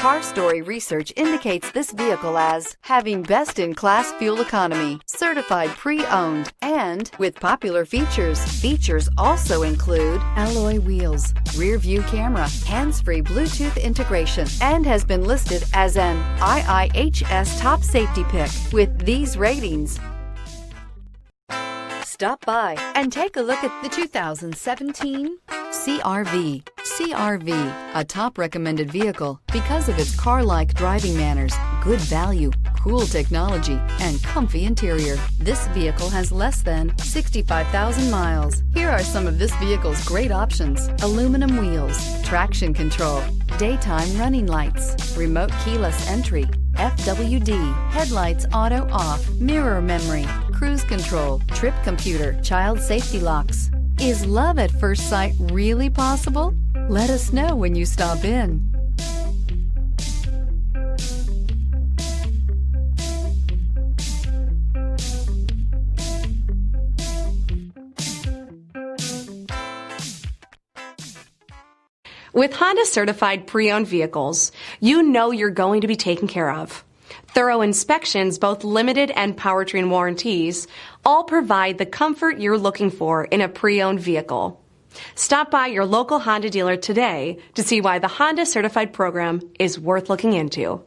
Car Story research indicates this vehicle as having best-in-class fuel economy, certified pre-owned, and with popular features. Features also include alloy wheels, rear-view camera, hands-free Bluetooth integration, and has been listed as an IIHS top safety pick with these ratings. Stop by and take a look at the 2017 CR-V. CR-V, a top recommended vehicle because of its car-like driving manners, good value, cool technology, and comfy interior. This vehicle has less than 65,000 miles. Here are some of this vehicle's great options: aluminum wheels, traction control, daytime running lights, remote keyless entry, FWD, headlights auto off, mirror memory, cruise control, trip computer, child safety locks. Is love at first sight really possible? Let us know when you stop in. With Honda certified pre-owned vehicles, you know you're going to be taken care of. Thorough inspections, both limited and powertrain warranties, all provide the comfort you're looking for in a pre-owned vehicle. Stop by your local Honda dealer today to see why the Honda Certified program is worth looking into.